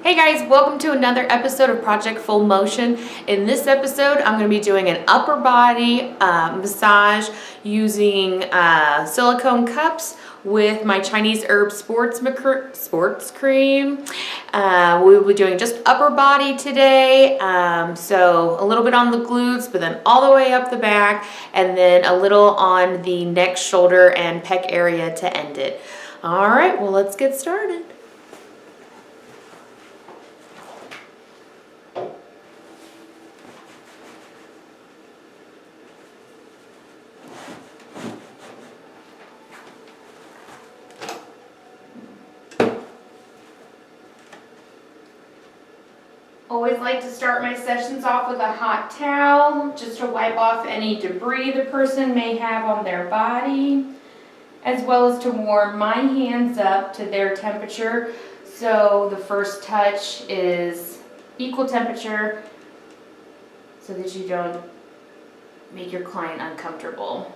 Hey guys, welcome to another episode of Project Full Motion. In this episode, I'm going to be doing an upper body massage using silicone cups with my Chinese herb sports cream. We'll be doing just upper body today, so a little bit on the glutes, but then all the way up the back, and then a little on the neck, shoulder, and pec area to end it. All right, well, let's get started. Always like to start my sessions off with a hot towel just to wipe off any debris the person may have on their body, as well as to warm my hands up to their temperature so the first touch is equal temperature so that you don't make your client uncomfortable.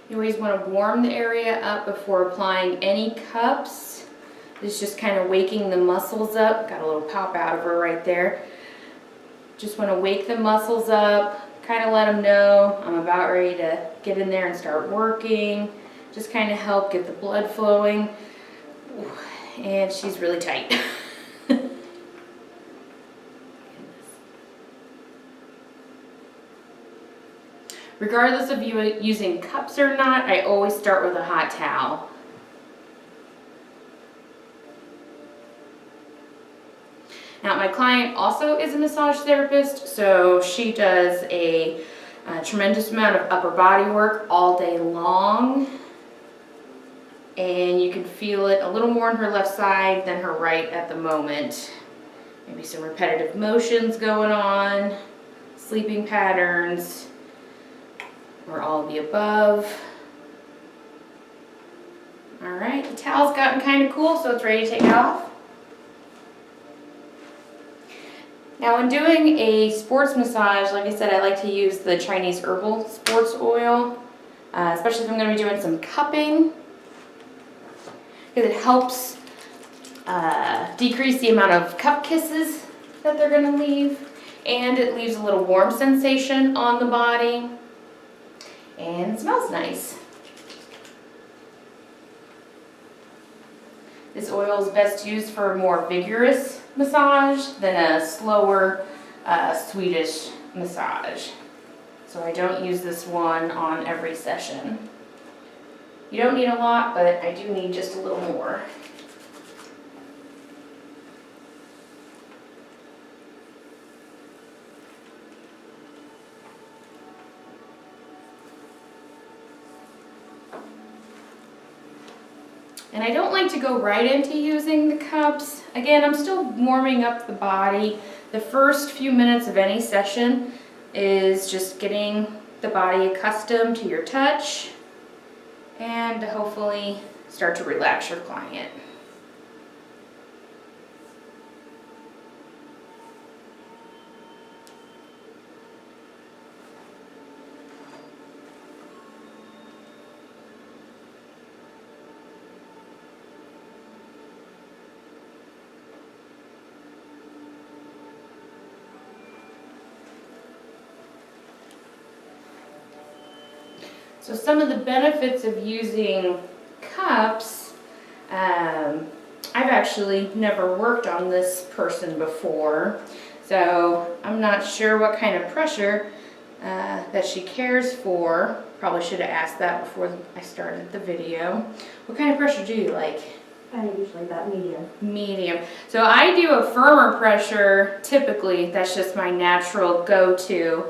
You always want to warm the area up before applying any cups. It's just kind of waking the muscles up. Got a little pop out of her right there. Just want to wake the muscles up, kind of let them know I'm about ready to get in there and start working. Just kind of help get the blood flowing. And she's really tight. Regardless of you using cups or not, I always start with a hot towel. Now, my client also is a massage therapist, so she does a tremendous amount of upper body work all day long. And you can feel it a little more on her left side than her right at the moment. Maybe some repetitive motions going on, sleeping patterns, or all of the above. All right, the towel's gotten kind of cool, so it's ready to take it off. Now, when doing a sports massage, like I said, I like to use the Chinese herbal sports oil, especially if I'm going to be doing some cupping, because it helps decrease the amount of cup kisses that they're going to leave, and it leaves a little warm sensation on the body. And it smells nice. This oil is best used for a more vigorous massage than a slower Swedish massage. So I don't use this one on every session. You don't need a lot, but I do need just a little more. And I don't like to go right into using the cups. Again, I'm still warming up the body. The first few minutes of any session is just getting the body accustomed to your touch and hopefully start to relax your client. So some of the benefits of using cups, I've actually never worked on this person before, so I'm not sure what kind of pressure that she cares for. Probably should have asked that before I started the video. What kind of pressure do you like? I usually that medium. Medium. So I do a firmer pressure typically. That's just my natural go-to.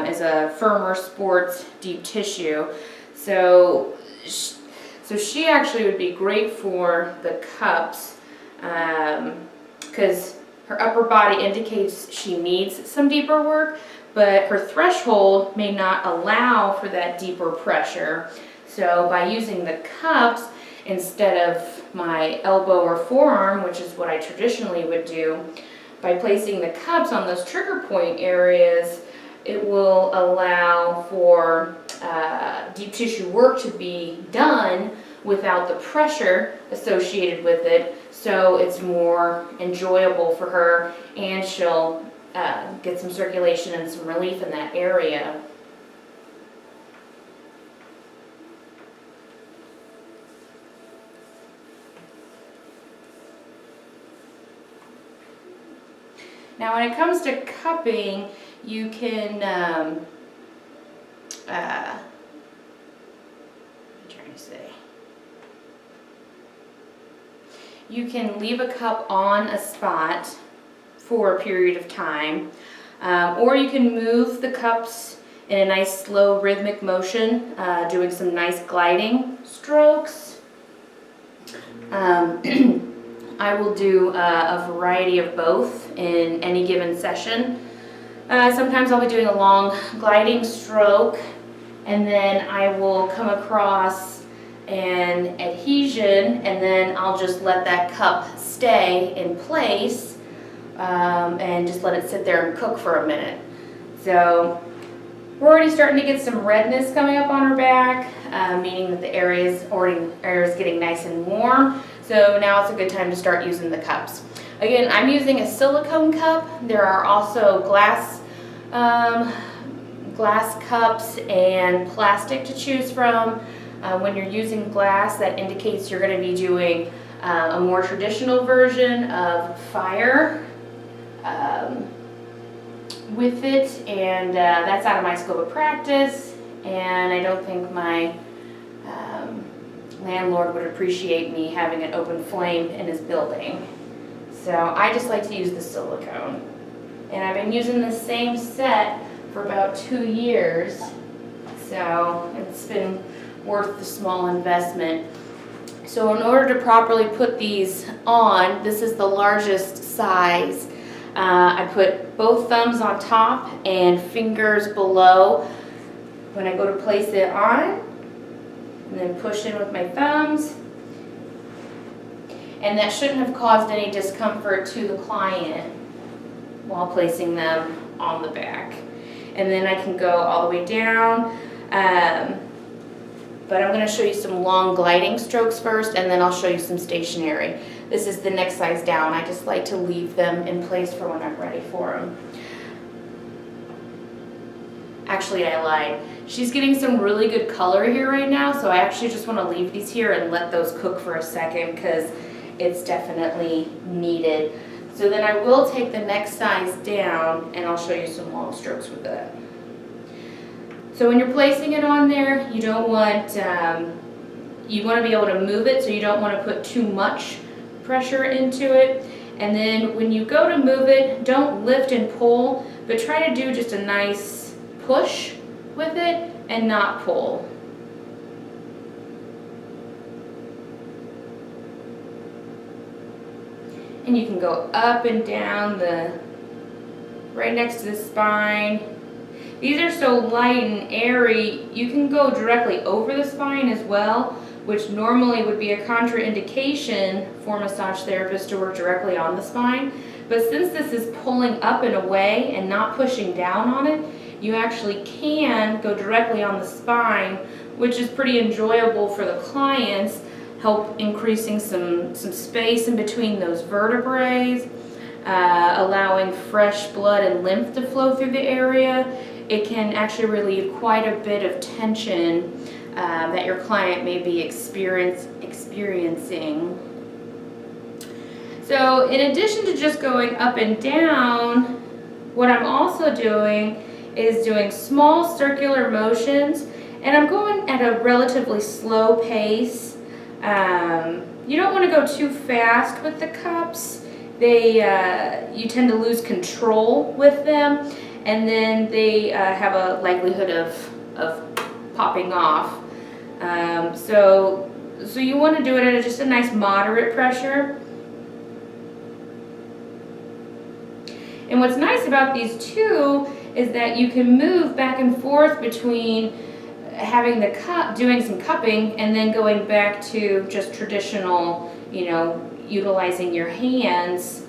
Is a firmer sports deep tissue. So she actually would be great for the cups because her upper body indicates she needs some deeper work, but her threshold may not allow for that deeper pressure. So by using the cups instead of my elbow or forearm, which is what I traditionally would do, by placing the cups on those trigger point areas, it will allow for deep tissue work to be done without the pressure associated with it, so it's more enjoyable for her, and she'll get some circulation and some relief in that area. Now when it comes to cupping, you can, what am I trying to say? You can leave a cup on a spot for a period of time, or you can move the cups in a nice slow rhythmic motion, doing some nice gliding strokes. I will do a variety of both in any given session. Sometimes I'll be doing a long gliding stroke, and then I will come across an adhesion, and then I'll just let that cup stay in place and just let it sit there and cook for a minute. So we're already starting to get some redness coming up on her back, meaning that the area is getting nice and warm. So now it's a good time to start using the cups. Again, I'm using a silicone cup. There are also glass cups and plastic to choose from. When you're using glass, that indicates you're going to be doing a more traditional version of fire with it, and that's out of my scope of practice, and I don't think my landlord would appreciate me having an open flame in his building. So I just like to use the silicone. And I've been using the same set for about 2 years, so it's been worth the small investment. So in order to properly put these on, this is the largest size. I put both thumbs on top and fingers below when I go to place it on, and then push in with my thumbs. And that shouldn't have caused any discomfort to the client while placing them on the back. And then I can go all the way down, but I'm going to show you some long gliding strokes first, and then I'll show you some stationary. This is the next size down. I just like to leave them in place for when I'm ready for them. Actually, I lied. She's getting some really good color here right now, so I actually just want to leave these here and let those cook for a second because it's definitely needed. So then I will take the next size down and I'll show you some long strokes with that. So when you're placing it on there, you don't want, you want to be able to move it, so you don't want to put too much pressure into it. And then when you go to move it, don't lift and pull, but try to do just a nice push with it and not pull. And you can go up and down right next to the spine. These are so light and airy, you can go directly over the spine as well, which normally would be a contraindication for massage therapists to work directly on the spine. But since this is pulling up and away and not pushing down on it, you actually can go directly on the spine, which is pretty enjoyable for the clients, help increasing some space in between those vertebrae, allowing fresh blood and lymph to flow through the area. It can actually relieve quite a bit of tension that your client may be experiencing. So in addition to just going up and down, what I'm also doing is doing small circular motions, and I'm going at a relatively slow pace. You don't want to go too fast with the cups. You tend to lose control with them, and then they have a likelihood of popping off. So you want to do it at just a nice moderate pressure. And what's nice about these two is that you can move back and forth between having the cup, doing some cupping, and then going back to just traditional, utilizing your hands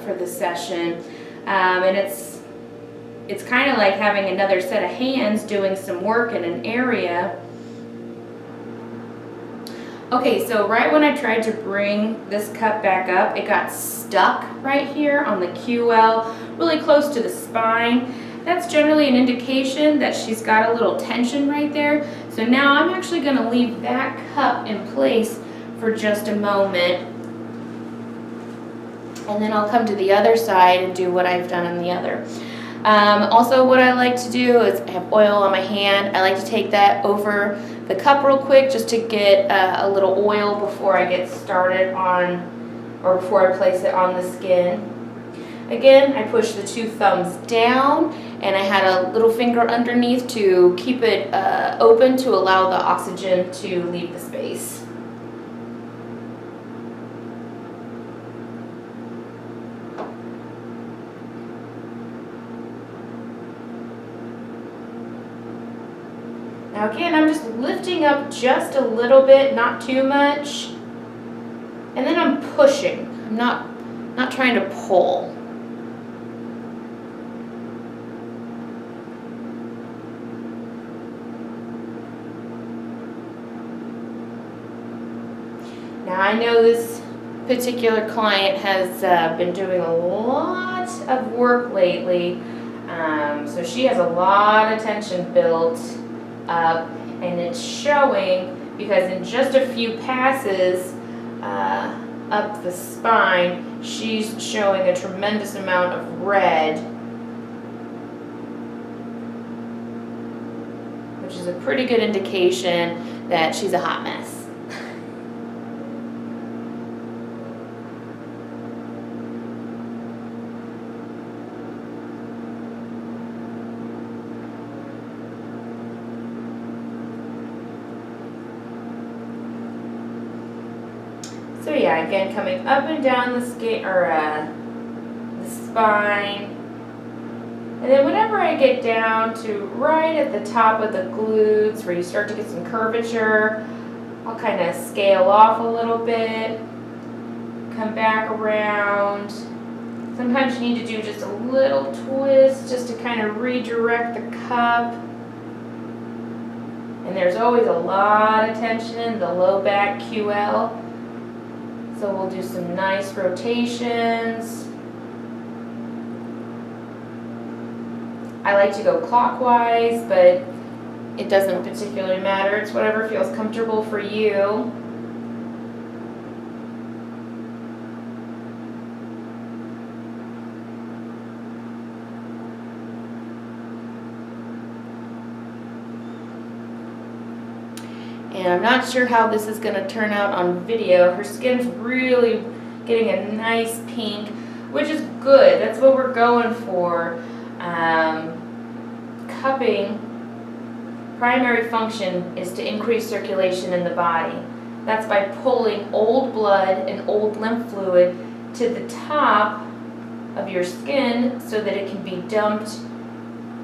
for the session. And it's kind of like having another set of hands doing some work in an area. Okay, so right when I tried to bring this cup back up, it got stuck right here on the QL, really close to the spine. That's generally an indication that she's got a little tension right there. So now I'm actually going to leave that cup in place for just a moment. And then I'll come to the other side and do what I've done on the other. Also, what I like to do is I have oil on my hand. I like to take that over the cup real quick just to get a little oil before I get started on, or before I place it on the skin. Again, I push the 2 thumbs down, and I had a little finger underneath to keep it open to allow the oxygen to leave the space. Now again, I'm just lifting up just a little bit, not too much, and then I'm pushing. I'm not trying to pull. Now I know this particular client has been doing a lot of work lately, so she has a lot of tension built up, and it's showing because in just a few passes up the spine, she's showing a tremendous amount of red, which is a pretty good indication that she's a hot mess. So yeah, again, coming up and down the skin, or the spine, and then whenever I get down to right at the top of the glutes, where you start to get some curvature, I'll kind of scale off a little bit, come back around. Sometimes you need to do just a little twist just to kind of redirect the cup. And there's always a lot of tension in the low back QL. So we'll do some nice rotations. I like to go clockwise, but it doesn't particularly matter. It's whatever feels comfortable for you. And I'm not sure how this is going to turn out on video. Her skin's really getting a nice pink, which is good. That's what we're going for. Cupping, primary function is to increase circulation in the body. That's by pulling old blood and old lymph fluid to the top of your skin so that it can be dumped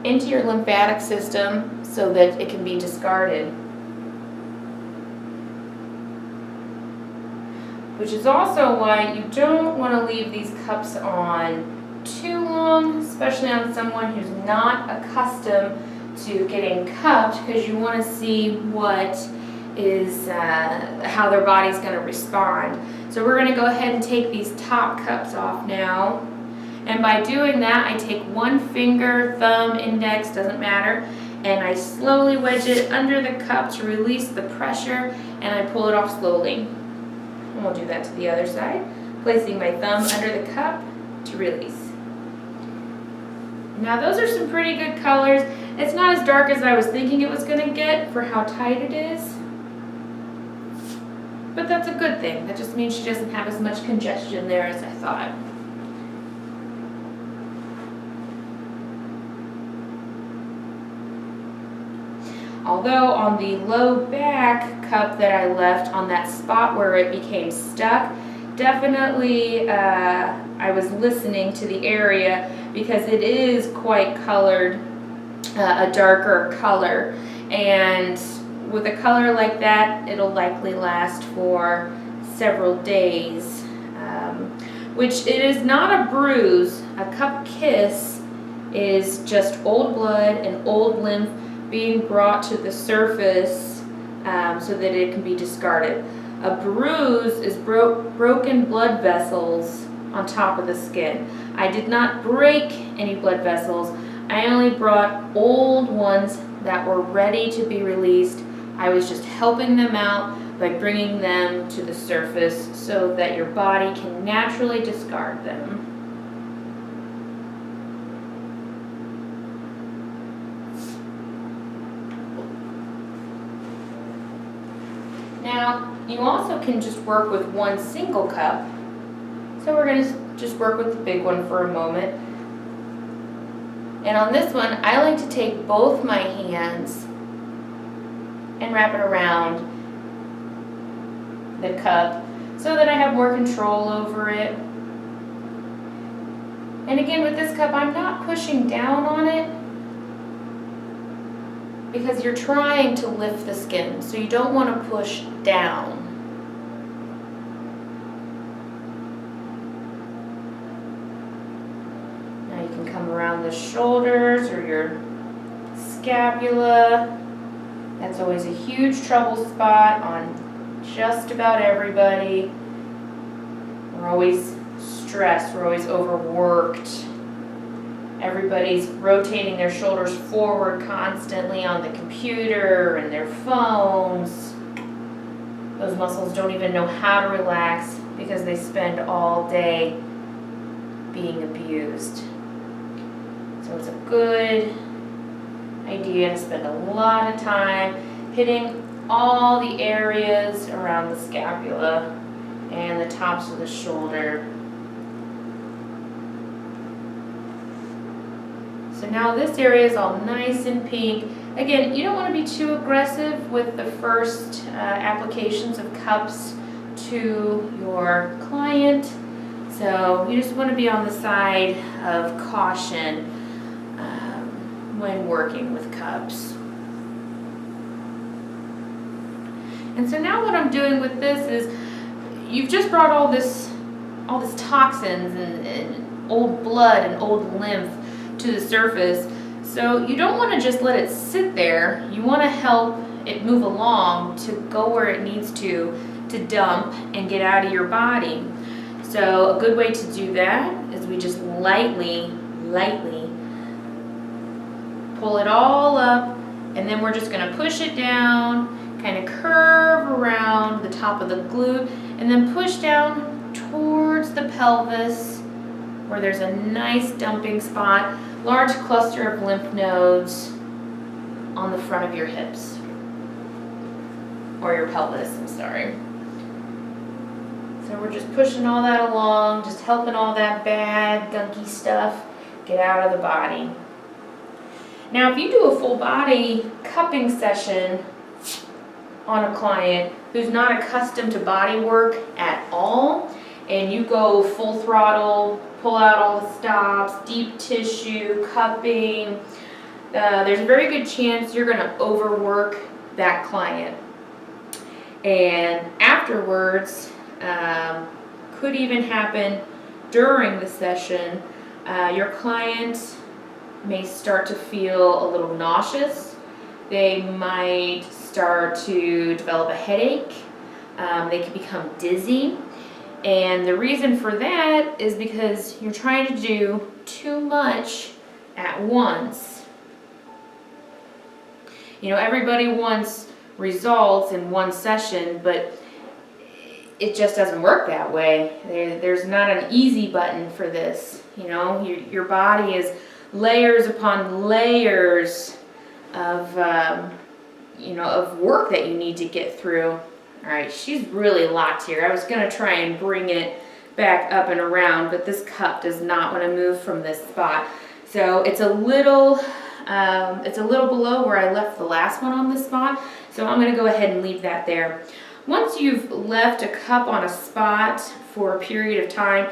into your lymphatic system so that it can be discarded. Which is also why you don't want to leave these cups on too long, especially on someone who's not accustomed to getting cupped, because you want to see what is, how their body's going to respond. So we're going to go ahead and take these top cups off now. And by doing that, I take one finger, thumb, index, doesn't matter, and I slowly wedge it under the cup to release the pressure, and I pull it off slowly. And we'll do that to the other side, placing my thumb under the cup to release. Now those are some pretty good colors. It's not as dark as I was thinking it was going to get for how tight it is. But that's a good thing. That just means she doesn't have as much congestion there as I thought. Although on the low back cup that I left on that spot where it became stuck, definitely I was listening to the area because it is quite colored, a darker color. And with a color like that, it'll likely last for several days. Which it is not a bruise. A cup kiss is just old blood and old lymph being brought to the surface so that it can be discarded. A bruise is broken blood vessels on top of the skin. I did not break any blood vessels. I only brought old ones that were ready to be released. I was just helping them out by bringing them to the surface so that your body can naturally discard them. Now, you also can just work with one single cup. So we're going to just work with the big one for a moment. And on this one, I like to take both my hands and wrap it around the cup so that I have more control over it. And again, with this cup, I'm not pushing down on it because you're trying to lift the skin, so you don't want to push down. Now you can come around the shoulders or your scapula. That's always a huge trouble spot on just about everybody. We're always stressed, we're always overworked. Everybody's rotating their shoulders forward constantly on the computer and their phones. Those muscles don't even know how to relax because they spend all day being abused. So it's a good idea to spend a lot of time hitting all the areas around the scapula and the tops of the shoulder. So now this area is all nice and pink. Again, you don't want to be too aggressive with the first applications of cups to your client. So you just want to be on the side of caution when working with cups. And so now what I'm doing with this is, you've just brought all this toxins and old blood and old lymph to the surface. So you don't want to just let it sit there. You want to help it move along to go where it needs to dump and get out of your body. So a good way to do that is we just lightly pull it all up, and then we're just going to push it down, kind of curve around the top of the glute, and then push down towards the pelvis where there's a nice dumping spot, large cluster of lymph nodes on the front of your hips, or your pelvis, I'm sorry. So we're just pushing all that along, just helping all that bad, gunky stuff get out of the body. Now, if you do a full body cupping session on a client who's not accustomed to body work at all, and you go full throttle, pull out all the stops, deep tissue, cupping, there's a very good chance you're going to overwork that client. And afterwards, could even happen during the session, your client may start to feel a little nauseous. They might start to develop a headache. They can become dizzy. And the reason for that is because you're trying to do too much at once. You know, everybody wants results in one session, but it just doesn't work that way. There's not an easy button for this. You know, your body is layers upon layers of, of work that you need to get through. All right, she's really locked here. I was going to try and bring it back up and around, but this cup does not want to move from this spot. So it's a little below where I left the last one on this spot. So I'm going to go ahead and leave that there. Once you've left a cup on a spot for a period of time,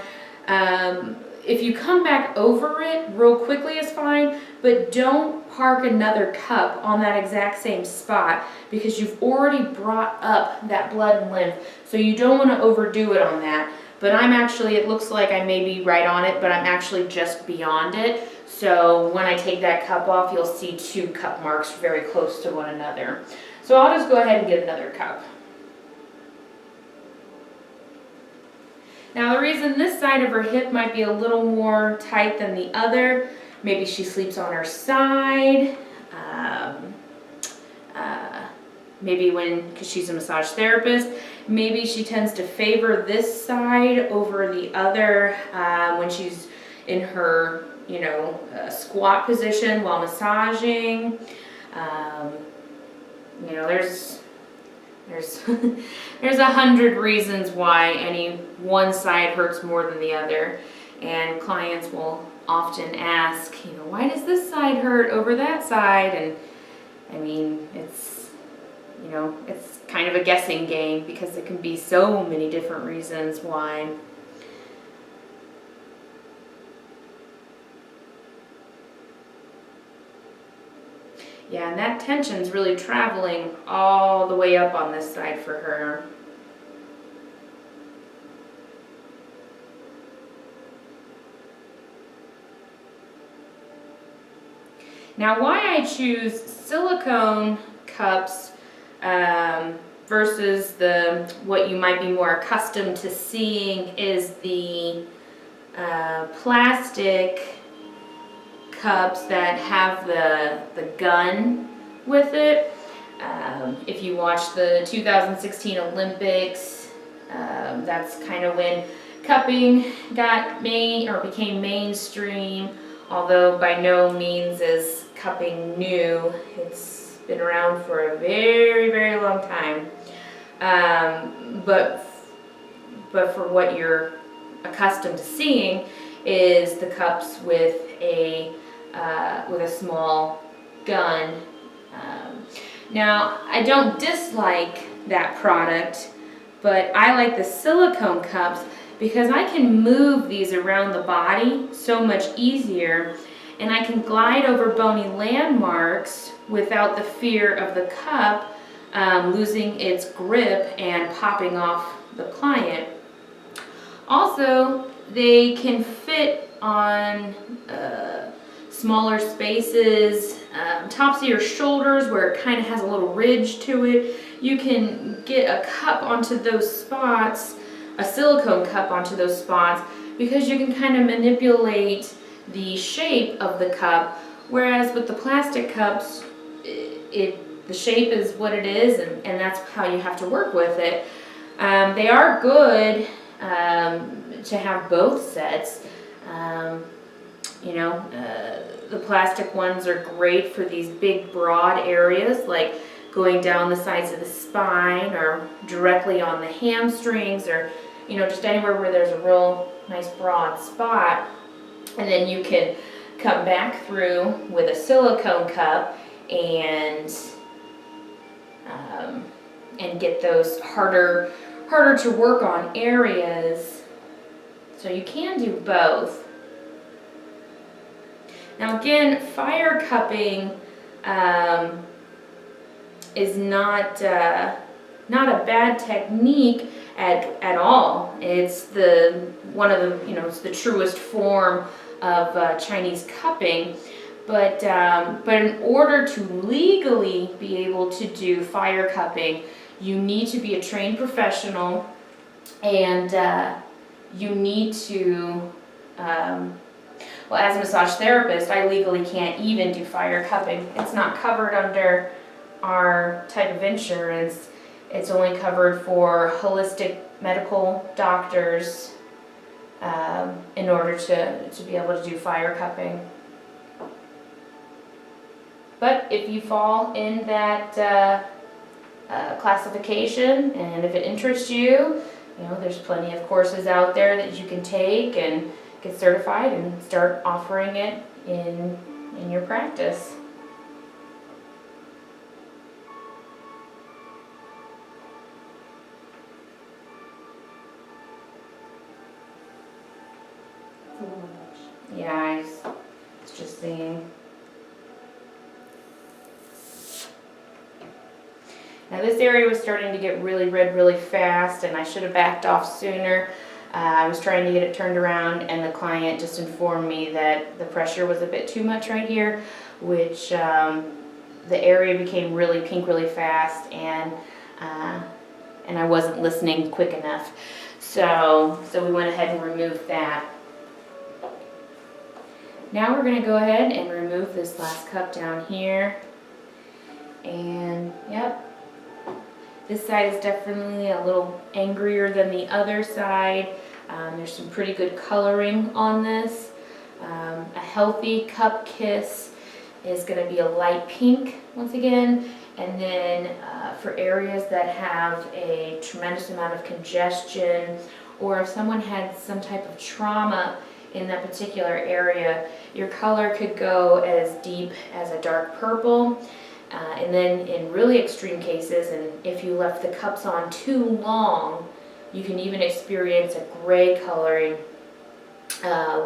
if you come back over it real quickly is fine, but don't park another cup on that exact same spot because you've already brought up that blood and lymph. So you don't want to overdo it on that. But I'm actually, it looks like I may be right on it, but I'm actually just beyond it. So when I take that cup off, you'll see 2 cup marks very close to one another. So I'll just go ahead and get another cup. Now the reason this side of her hip might be a little more tight than the other, maybe she sleeps on her side, maybe because she's a massage therapist, maybe she tends to favor this side over the other when she's in her, squat position while massaging. There's there's 100 reasons why any one side hurts more than the other, and clients will often ask, why does this side hurt over that side? And I mean, it's kind of a guessing game because there can be so many different reasons why. Yeah, and that tension's really traveling all the way up on this side for her. Now, why I choose silicone cups versus what you might be more accustomed to seeing is the plastic cups that have the gun with it. If you watch the 2016 Olympics, that's kind of when cupping became mainstream, although by no means is cupping new. It's been around for a very, very long time. But for what you're accustomed to seeing is the cups with a small gun. Now, I don't dislike that product, but I like the silicone cups because I can move these around the body so much easier, and I can glide over bony landmarks without the fear of the cup losing its grip and popping off the client. Also, they can fit on smaller spaces, tops of your shoulders where it kind of has a little ridge to it. You can get a cup onto those spots, a silicone cup onto those spots, because you can kind of manipulate the shape of the cup, whereas with the plastic cups, the shape is what it is, and that's how you have to work with it. They are good to have both sets. The plastic ones are great for these big broad areas like going down the sides of the spine or directly on the hamstrings, or just anywhere where there's a real nice broad spot. And then you can come back through with a silicone cup and get those harder to work on areas. So you can do both. Now again, fire cupping is not a bad technique at all. It's it's the truest form of Chinese cupping. But in order to legally be able to do fire cupping, you need to be a trained professional, and you need to, as a massage therapist, I legally can't even do fire cupping. It's not covered under our type of insurance. It's only covered for holistic medical doctors in order to be able to do fire cupping. But if you fall in that classification, and if it interests you, there's plenty of courses out there that you can take and get certified and start offering it in your practice. It's a little bit. Now this area was starting to get really red really fast, and I should have backed off sooner. I was trying to get it turned around, and the client just informed me that the pressure was a bit too much right here, which the area became really pink really fast, and I wasn't listening quick enough. So we went ahead and removed that. Now we're going to go ahead and remove this last cup down here. And yep, this side is definitely a little angrier than the other side. There's some pretty good coloring on this. A healthy cup kiss is going to be a light pink once again. And then for areas that have a tremendous amount of congestion, or if someone had some type of trauma in that particular area, your color could go as deep as a dark purple. And then in really extreme cases, and if you left the cups on too long, you can even experience a gray coloring,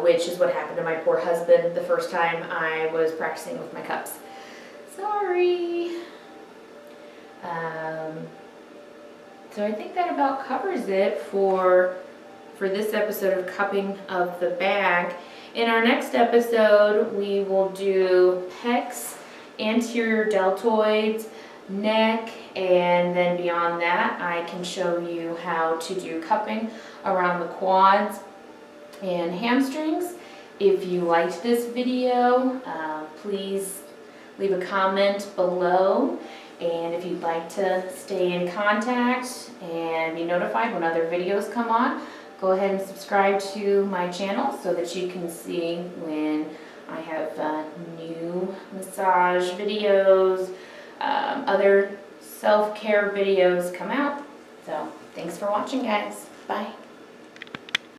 which is what happened to my poor husband the first time I was practicing with my cups. Sorry. So I think that about covers it for this episode of cupping of the bag. In our next episode, we will do pecs, anterior deltoids, neck, and then beyond that, I can show you how to do cupping around the quads and hamstrings. If you liked this video, please leave a comment below. And if you'd like to stay in contact and be notified when other videos come on, go ahead and subscribe to my channel so that you can see when I have new massage videos, other self-care videos come out. So thanks for watching, guys. Bye.